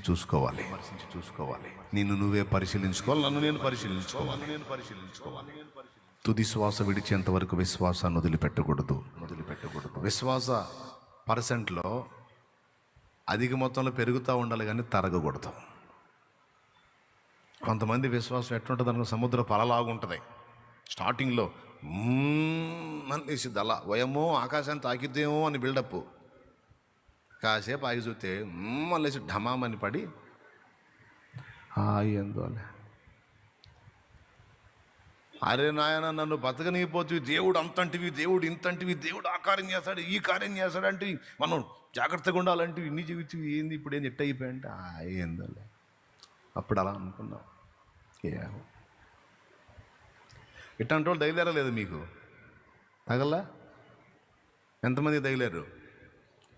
చూసుకోవాలి. నిన్ను నువ్వే పరిశీలించుకోవాలి, నన్ను నేను పరిశీలించుకోవాలి. తుది శ్వాస విడిచేంత వరకు విశ్వాసాన్ని వదిలిపెట్టకూడదు. విశ్వాస పర్సెంట్లో అధిక మొత్తంలో పెరుగుతూ ఉండాలి కానీ తరగకూడదు. కొంతమంది విశ్వాసం ఎట్లుంటుంది అనుకో, సముద్రపు అలలాగుంటుంది. స్టార్టింగ్లో అనేసిద్ది అలా, వయమో ఆకాశాన్ని తాకిద్దేమో అని బిల్డప్. కాసేపు ఆగి చూస్తే మళ్ళీ ఢమామని పడి ఏందోలే, అరే నాయన నన్ను బతకనిపోతుంది, దేవుడు అంతంటివి, దేవుడు ఇంతంటివి, దేవుడు ఆ కార్యం చేస్తాడు, ఈ కార్యం చేస్తాడు అంటే మనం జాగ్రత్తగా ఉండాలంటే ఇన్ని జీవితం ఏంది ఇప్పుడు ఏంది ఎట్ట అయిపోయాయంటే ఏందోలే. అప్పుడు అలా అనుకున్నాం. ఇట్లాంటి వాళ్ళు తగిలేరలేదు మీకు? తగల్లా? ఎంతమంది తగిలేరు?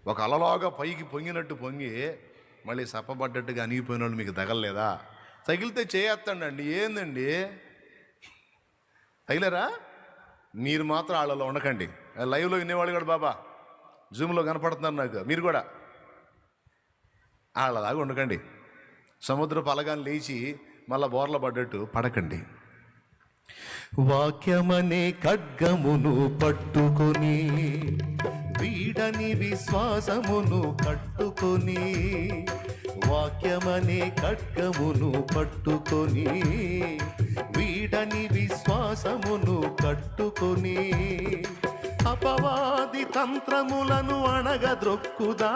ఒక అలలాగా పైకి పొంగినట్టు పొంగి మళ్ళీ సప్పబడ్డట్టుగా అనిగిపోయిన వాళ్ళు మీకు తగలలేదా? తగిలితే చేయొత్తండి. ఏందండి తగిలేరా? మీరు మాత్రం వాళ్ళలో ఉండకండి. లైవ్లో వినేవాళ్ళు కూడా బాబా జూమ్లో కనపడుతున్నారు నాకు, మీరు కూడా వాళ్ళలాగా ఉండకండి. సముద్రపు అలగాన్ని లేచి మళ్ళా బోర్ల పడ్డట్టు పడకండి. వాక్యమనే ఖడ్గమును పట్టుకొని వీడని విశ్వాసమును కట్టుకొని, వాక్యమనే ఖడ్గమును పట్టుకొని వీడని విశ్వాసమును కట్టుకొని, అపవాది తంత్రములను అణగద్రొక్కుదా,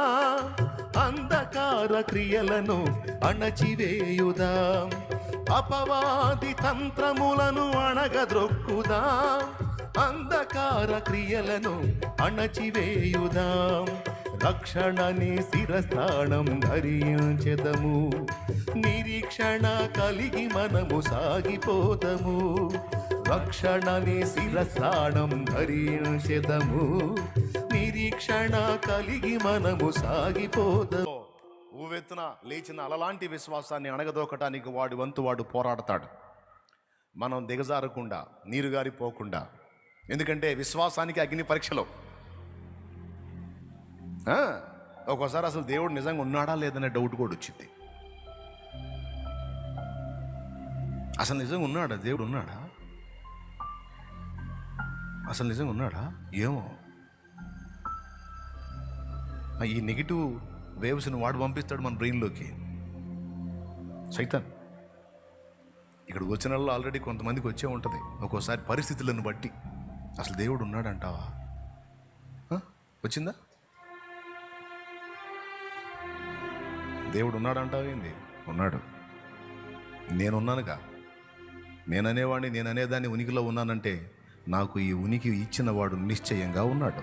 అంధకార క్రియలను అణచివేయుదా. అపవాది తంత్రములను అణగద్రొక్కుదా, అంధకార క్రియలను అణచివేయుదాం. రక్షణని శిరస్థానం ధరించెదము, నిరీక్షణ కలిగి మనము సాగిపోదము. రక్షణని శిరస్థానం ధరించెదము, నిరీక్షణ కలిగి మనము సాగిపోదము. ఊవెత్తున లేచిన అలలాంటి విశ్వాసాన్ని అణగదొక్కటానికి వాడి వంతు వాడు పోరాడతాడు. మనం దిగజారకుండా, నీరుగారిపోకుండా. ఎందుకంటే విశ్వాసానికి అగ్ని పరీక్షలో ఒక్కోసారి అసలు దేవుడు నిజంగా ఉన్నాడా లేదనే డౌట్ కూడా వచ్చింది. అసలు నిజంగా ఉన్నాడా? దేవుడు ఉన్నాడా? అసలు నిజంగా ఉన్నాడా? ఏమో. ఈ నెగిటివ్ వేవ్స్ని వాడు పంపిస్తాడు మన బ్రెయిన్లోకి, సైతాన్. ఇక్కడికి వచ్చిన వాళ్ళు ఆల్రెడీ కొంతమందికి వచ్చే ఉంటుంది. ఒక్కోసారి పరిస్థితులను బట్టి అసలు దేవుడు ఉన్నాడంటావా? వచ్చిందా? దేవుడు ఉన్నాడంటావా? ఏంది? ఉన్నాడు. నేనున్నానుగా. నేననేవాడిని, నేననేదాన్ని ఉనికిలో ఉన్నానంటే నాకు ఈ ఉనికి ఇచ్చిన వాడు నిశ్చయంగా ఉన్నాడు.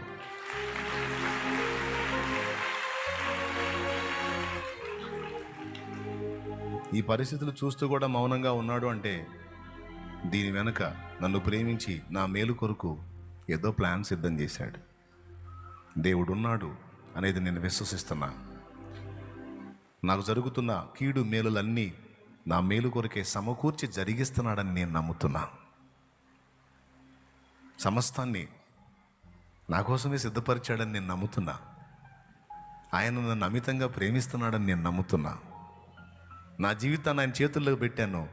ఈ పరిస్థితులు చూస్తూ కూడా మౌనంగా ఉన్నాడు అంటే దీని వెనుక నన్ను ప్రేమించి నా మేలు కొరకు ఏదో ప్లాన్ సిద్ధం చేశాడు. దేవుడు ఉన్నాడు అనేది నేను విశ్వసిస్తున్నా. నాకు జరుగుతున్న కీడు మేలులన్నీ నా మేలు కొరకే సమకూర్చి జరిగిస్తున్నాడని నేను నమ్ముతున్నా. సమస్తాన్ని నా కోసమే సిద్ధపరిచాడని నేను నమ్ముతున్నా. ఆయన నన్ను అమితంగా ప్రేమిస్తున్నాడని నేను నమ్ముతున్నా. నా జీవితాన్ని ఆయన చేతుల్లో పెట్టాను.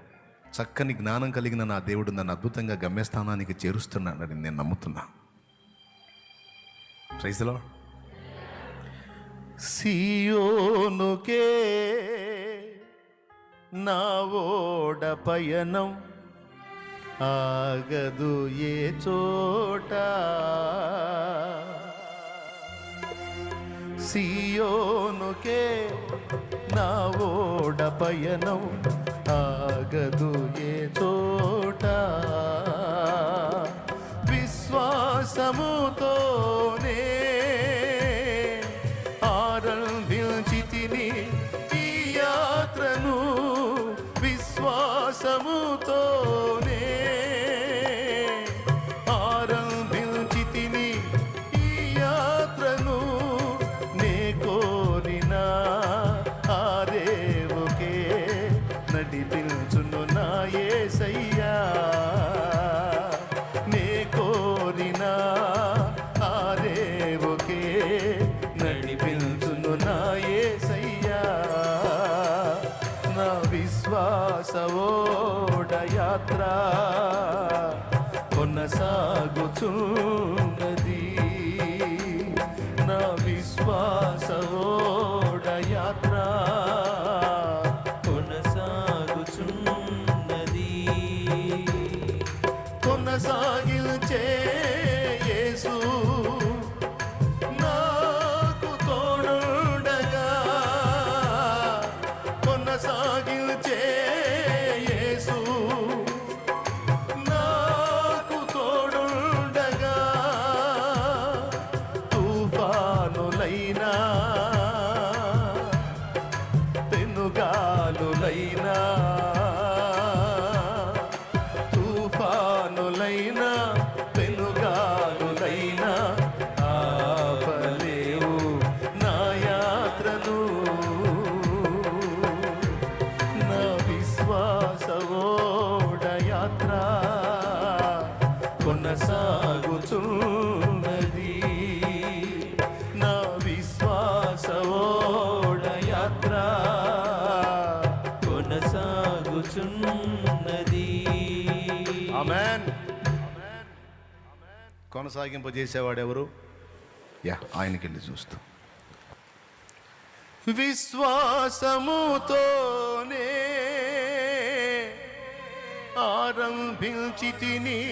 చక్కని జ్ఞానం కలిగిన నా దేవుడు నన్ను అద్భుతంగా గమ్యస్థానానికి చేరుస్తున్నాడని నేను నమ్ముతున్నా. Praise the lord. సియోనుకే నా ఓడ పయనం, ఆగదు ఏ చోట. సియోనుకే నా ఓడ పయనం, ఆగదు ఏ చోట. విశ్వాసముతోనే ఆరంభించితిని ఈ యాత్రను, విశ్వాసముతోనే ఆరంభించితిని ఈ యాత్రను. నే కోరిన ఆ దేవుకే నడిపించును నా యేసయ్యా. నే కోరిన ఆ దేవుకే నడిపించును నా యేసయ్యా. విశ్వాస ఓడయాత్ర కొనసాగుచున్నది. నా విశ్వాస ఓడయాత్ర కొనసాగుచున్నది. కొనసాగిల్చే యేసు నాకు తోడుండగా. కొనసాగిల్చే యేసు నాకు తోడుండగా. తుఫానులైనా పెనుగాలులైనా తుఫానులైనా పెనుగాలులైనా ఆపలేవు నా యాత్రను. నా విశ్వాస ఓడయాత్ర కొనసాగుచున్నది. నా విశ్వాస ఓడయాత్ర కొనసాగుచున్నది. ఆమేన్. కొనసాగింపజేసేవాడు ఎవరు? ఆయనకెళ్ళి చూస్తాం. విశ్వాసముతోనే ఆరంభించితిని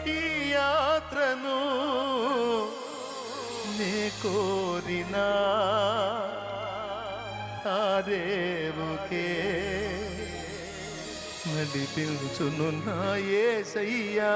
ఈ యాత్రను. నే కోరిన ఆ రేవుకే నడిపించును నా యేసయ్యా.